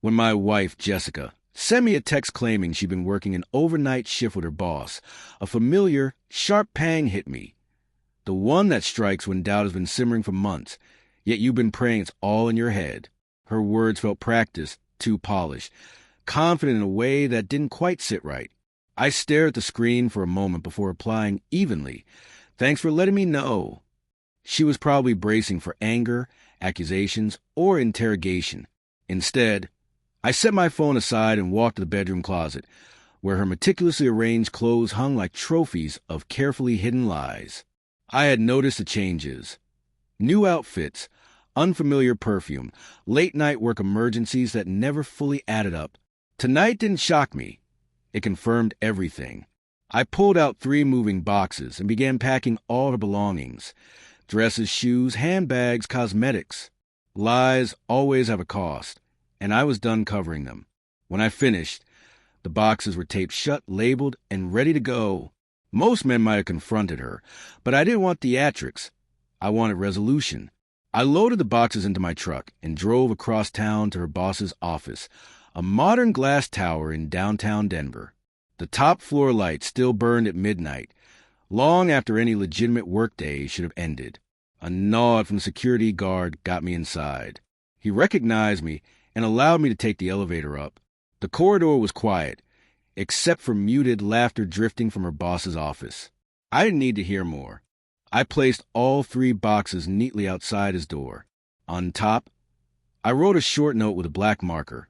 when my wife, Jessica, sent me a text claiming she'd been working an overnight shift with her boss. A familiar, sharp pang hit me. The one that strikes when doubt has been simmering for months, yet you've been praying it's all in your head. Her words felt practiced, too polished, confident in a way that didn't quite sit right. I stared at the screen for a moment before replying evenly, "Thanks for letting me know." She was probably bracing for anger, accusations, or interrogation. Instead, I set my phone aside and walked to the bedroom closet, where her meticulously arranged clothes hung like trophies of carefully hidden lies. I had noticed the changes. New outfits, unfamiliar perfume, late-night work emergencies that never fully added up. Tonight didn't shock me. It confirmed everything. I pulled out 3 moving boxes and began packing all her belongings. Dresses, shoes, handbags, cosmetics. Lies always have a cost, and I was done covering them. When I finished, the boxes were taped shut, labeled, and ready to go. Most men might have confronted her, but I didn't want theatrics. I wanted resolution. I loaded the boxes into my truck and drove across town to her boss's office, a modern glass tower in downtown Denver. The top floor light still burned at midnight, long after any legitimate workday should have ended. A nod from the security guard got me inside. He recognized me and allowed me to take the elevator up. The corridor was quiet, except for muted laughter drifting from her boss's office. I didn't need to hear more. I placed all 3 boxes neatly outside his door. On top, I wrote a short note with a black marker.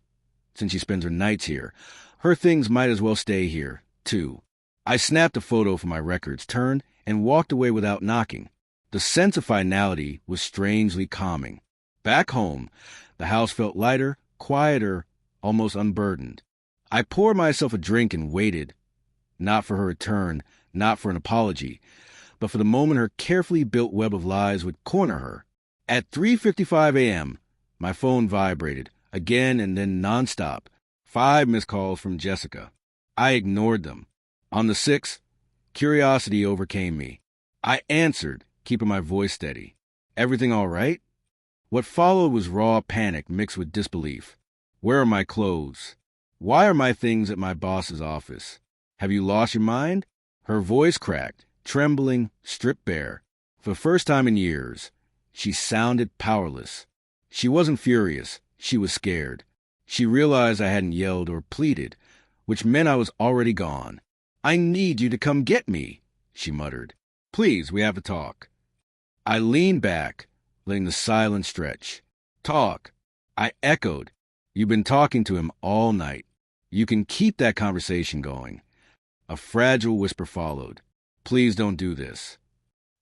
Since she spends her nights here, her things might as well stay here, too. I snapped a photo from my records, turned, and walked away without knocking. The sense of finality was strangely calming. Back home, the house felt lighter, quieter, almost unburdened. I poured myself a drink and waited, not for her return, not for an apology, but for the moment her carefully built web of lies would corner her. At 3:55 a.m., my phone vibrated, again and then nonstop. 5 missed calls from Jessica. I ignored them. On the 6th, curiosity overcame me. I answered, keeping my voice steady. "Everything all right?" What followed was raw panic mixed with disbelief. "Where are my clothes? Why are my things at my boss's office? Have you lost your mind?" Her voice cracked, trembling, stripped bare. For the first time in years, she sounded powerless. She wasn't furious. She was scared. She realized I hadn't yelled or pleaded, which meant I was already gone. "I need you to come get me," she muttered. "Please, we have to talk." I leaned back, letting the silence stretch. "Talk," I echoed. "You've been talking to him all night. You can keep that conversation going." A fragile whisper followed. "Please don't do this."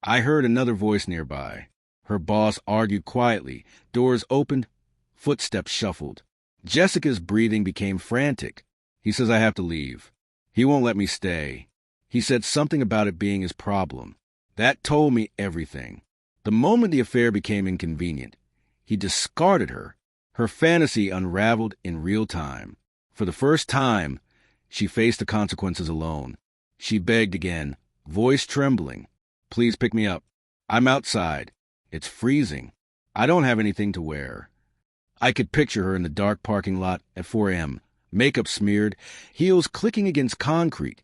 I heard another voice nearby. Her boss argued quietly. Doors opened. Footsteps shuffled. Jessica's breathing became frantic. "He says I have to leave. He won't let me stay. He said something about it being his problem." That told me everything. The moment the affair became inconvenient, he discarded her. Her fantasy unraveled in real time. For the first time, she faced the consequences alone. She begged again, voice trembling. "Please pick me up. I'm outside. It's freezing. I don't have anything to wear." I could picture her in the dark parking lot at 4 a.m., makeup smeared, heels clicking against concrete,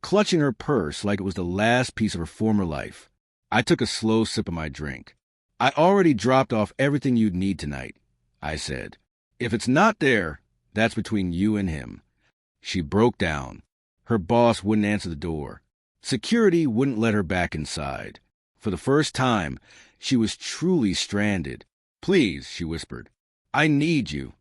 clutching her purse like it was the last piece of her former life. I took a slow sip of my drink. "I already dropped off everything you'd need tonight," I said. "If it's not there, that's between you and him." She broke down. Her boss wouldn't answer the door. Security wouldn't let her back inside. For the first time, she was truly stranded. "Please," she whispered. "I need you."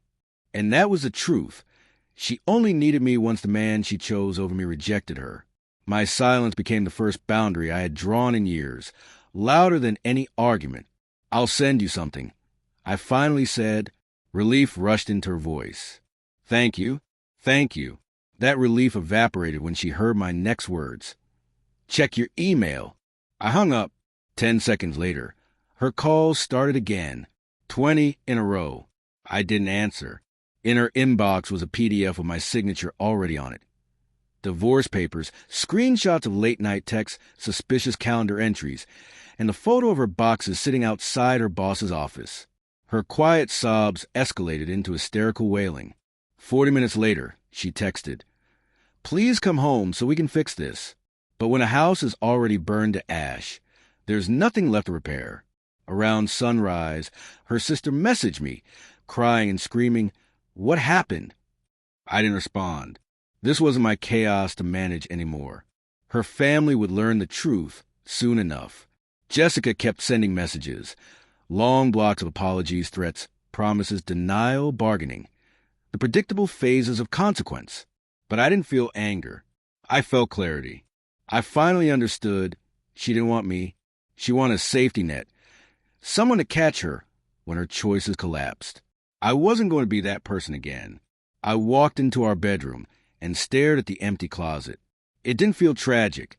And that was the truth. She only needed me once the man she chose over me rejected her. My silence became the first boundary I had drawn in years, louder than any argument. "I'll send you something," I finally said. Relief rushed into her voice. "Thank you. Thank you." That relief evaporated when she heard my next words. "Check your email." I hung up. 10 seconds later, her calls started again. 20 in a row. I didn't answer. In her inbox was a PDF with my signature already on it. Divorce papers, screenshots of late-night texts, suspicious calendar entries, and a photo of her boxes sitting outside her boss's office. Her quiet sobs escalated into hysterical wailing. 40 minutes later, she texted, "Please come home so we can fix this." But when a house is already burned to ash, there's nothing left to repair. Around sunrise, her sister messaged me, crying and screaming, "What happened?" I didn't respond. This wasn't my chaos to manage anymore. Her family would learn the truth soon enough. Jessica kept sending messages, long blocks of apologies, threats, promises, denial, bargaining. The predictable phases of consequence. But I didn't feel anger. I felt clarity. I finally understood she didn't want me. She wanted a safety net, someone to catch her when her choices collapsed. I wasn't going to be that person again. I walked into our bedroom and stared at the empty closet. It didn't feel tragic.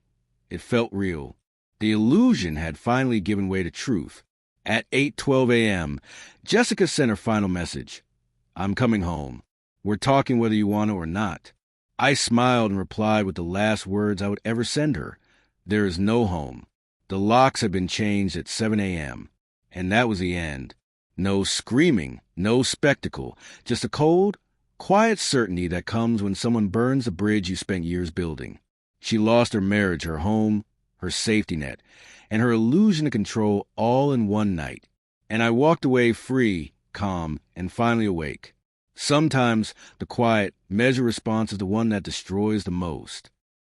It felt real. The illusion had finally given way to truth. At 8:12 a.m., Jessica sent her final message. "I'm coming home. We're talking whether you want to or not." I smiled and replied with the last words I would ever send her. There is no home. The locks had been changed at 7 a.m., and that was the end. No screaming, no spectacle, just a cold, quiet certainty that comes when someone burns a bridge you spent years building. She lost her marriage, her home, her safety net, and her illusion of control all in one night. And I walked away free, calm, and finally awake. Sometimes the quiet, measured response is the one that destroys the most.